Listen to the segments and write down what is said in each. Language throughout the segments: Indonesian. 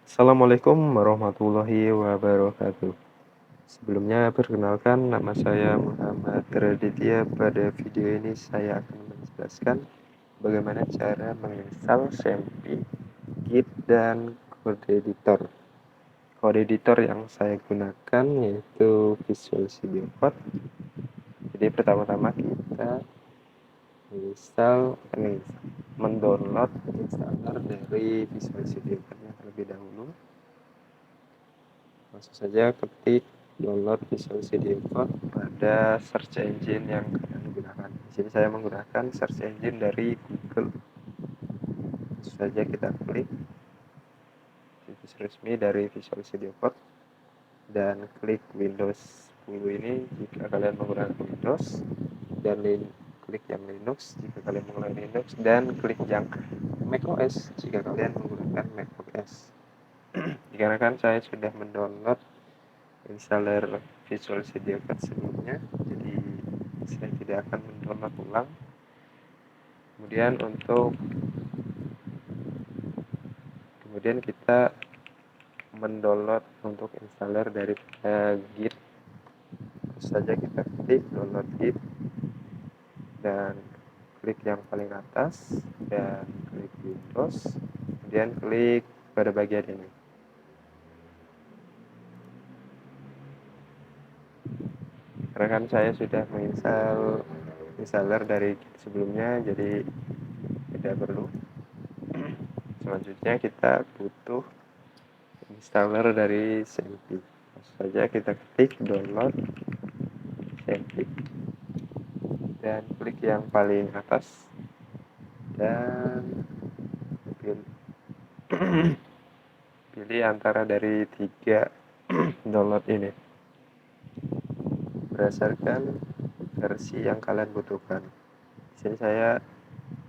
Assalamualaikum warahmatullahi wabarakatuh. Sebelumnya perkenalkan, nama saya Muhammad Raditya. Pada video ini saya akan menjelaskan bagaimana cara menginstal Xampi, Git, dan kode editor. Kode editor yang saya gunakan yaitu Visual Studio Code. Jadi pertama-tama kita mendownload installer dari Visual Studio Code terlebih dahulu. Langsung saja ketik download Visual Studio Code pada search engine yang kalian gunakan. Di sini saya menggunakan search engine dari Google. Langsung saja kita klik situs resmi dari Visual Studio Code dan klik Windows 10 ini jika kalian menggunakan Windows, dan klik yang Linux jika kalian menggunakan Linux, dan klik yang macOS jika kalian menggunakan macOS. Dikarenakan saya sudah mendownload installer Visual Studio Code sebelumnya, jadi saya tidak akan mendownload ulang. Kemudian kita mendownload untuk installer dari Git. Terus saja kita klik download Git dan klik yang paling atas dan klik Windows, kemudian klik pada bagian ini. Karena kan saya sudah menginstal installer dari sebelumnya, jadi tidak perlu. Selanjutnya kita butuh installer dari Xampi. Langsung saja kita ketik download Xampi dan klik yang paling atas dan pilih antara dari 3 download ini berdasarkan versi yang kalian butuhkan. Di sini saya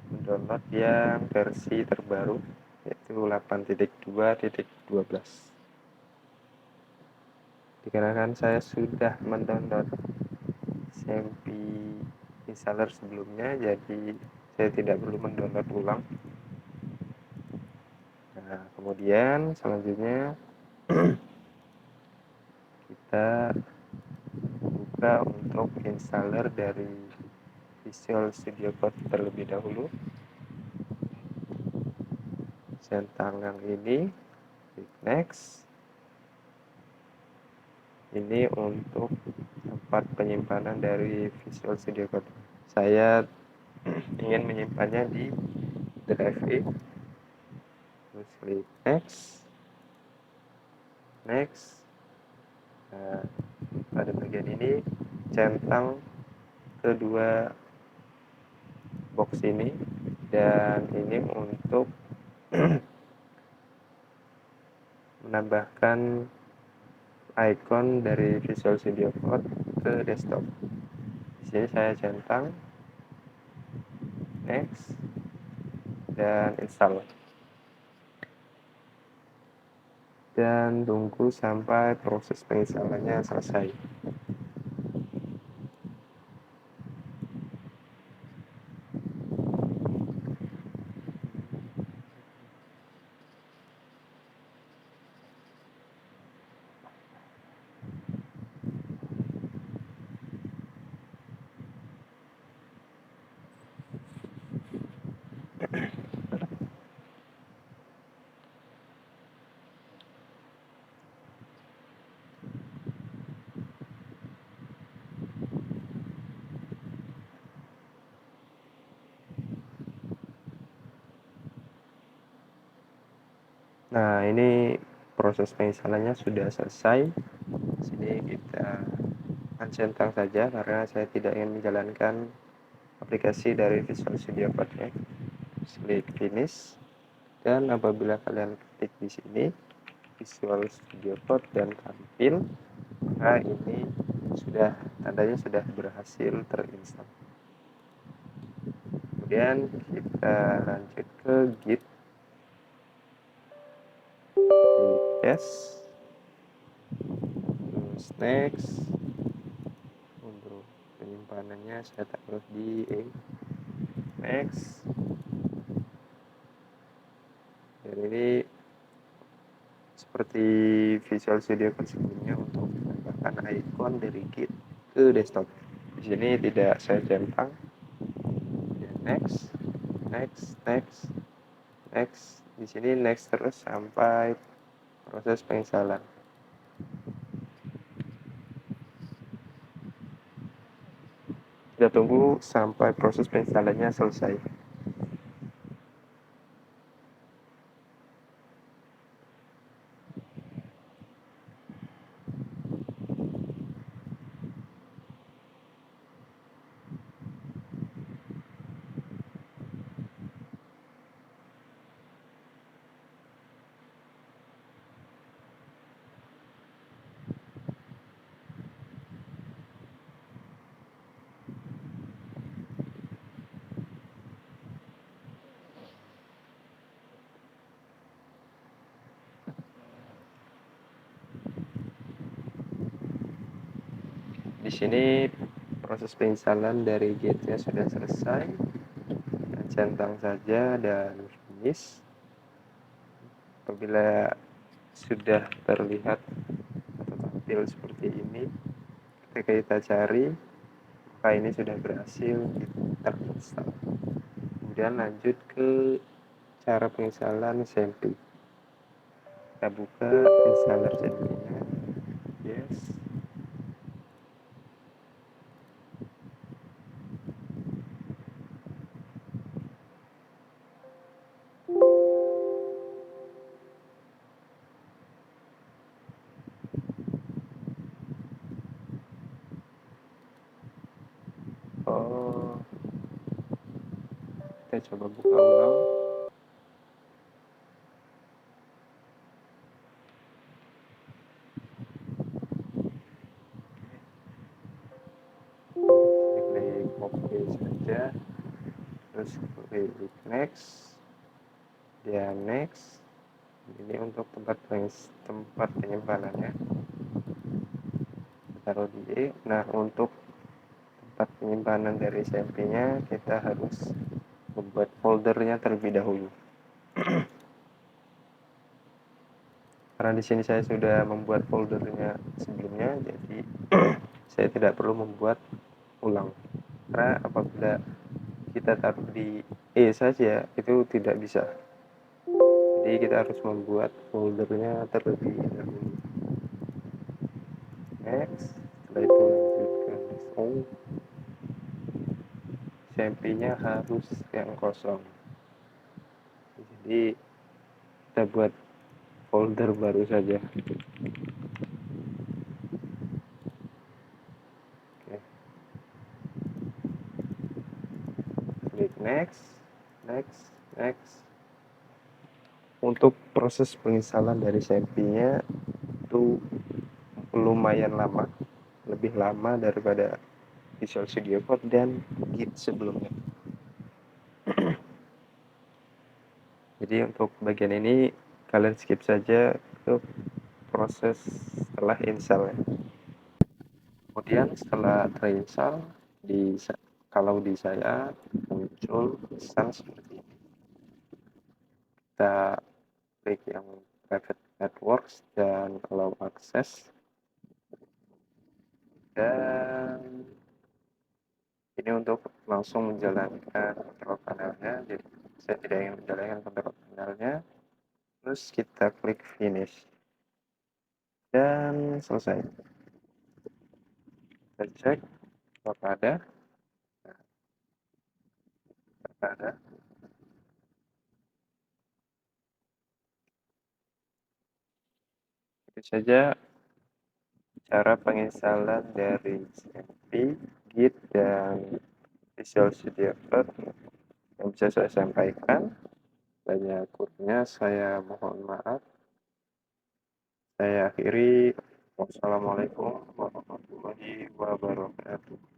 mendownload yang versi terbaru yaitu 8.2.12. Dikarenakan saya sudah mendownload Xampi installer sebelumnya, jadi saya tidak perlu mendownload ulang. Nah, kemudian selanjutnya kita buka untuk installer dari Visual Studio Code terlebih dahulu. Centang yang ini, klik next. Ini untuk tempat penyimpanan dari Visual Studio Code. Saya ingin menyimpannya di drive A. Terus klik next. Nah, pada bagian ini centang kedua box ini, dan ini untuk menambahkan icon dari Visual Studio Code ke desktop. Di sini saya centang next dan install, dan tunggu sampai proses penginstalannya selesai. Nah, ini proses penginstalannya sudah selesai. Di sini kita uncentang saja karena saya tidak ingin menjalankan aplikasi dari Visual Studio Code. Klik finish, dan apabila kalian ketik di sini Visual Studio Code dan tampil, maka ini sudah tandanya sudah berhasil terinstall. Kemudian kita lanjut ke Git. Yes, terus next. Untuk penyimpanannya saya taruh di next, dan ini seperti Visual Studio Code sebelumnya untuk menambahkan icon dari Git ke desktop. Di sini tidak saya centang. Next, next, next, next. Di sini next terus sampai proses penginstalan. Kita tunggu sampai proses penginstalannya selesai. Di sini proses penginstalan dari Git-nya sudah selesai. Centang saja dan finish. Apabila sudah terlihat atau tampil seperti ini, ketika kita cari, maka ini sudah berhasil terinstall. Kemudian lanjut ke cara penginstalan XAMPP. Kita buka installer XAMPP-nya. Yes. Oh, kita coba buka ulang. Klik copy saja, terus klik next, dia next. Ini untuk tempat penyimpanannya, taruh di E. Nah, untuk tempat penyimpanan dari SMP-nya kita harus membuat foldernya terlebih dahulu. Karena di sini saya sudah membuat foldernya sebelumnya, jadi saya tidak perlu membuat ulang. Karena apabila kita taruh di E saja itu tidak bisa. Jadi kita harus membuat foldernya terlebih dahulu. Next, setelah itu lanjutkan next. Oh, SMP-nya harus yang kosong. Jadi kita buat folder baru saja. Oke. Klik next, next, next. Untuk proses penginstalan dari SMP-nya itu lumayan lama, lebih lama daripada Visual Studio Code dan Git sebelumnya. Jadi untuk bagian ini kalian skip saja ke proses setelah install. Kemudian setelah terinstall, kalau di saya muncul pesan seperti ini. Kita klik yang private networks dan allow access, dan ini untuk langsung menjalankan control panelnya. Jadi saya tidak ingin menjalankan control panelnya. Terus kita klik finish dan selesai. Kita cek apakah ada. Apakah ada. Itu saja cara penginstalan dari XAMPP, Git, dan Visual Studio Code yang bisa saya sampaikan. Banyak kurangnya saya mohon maaf. Saya akhiri. Wassalamualaikum warahmatullahi wabarakatuh.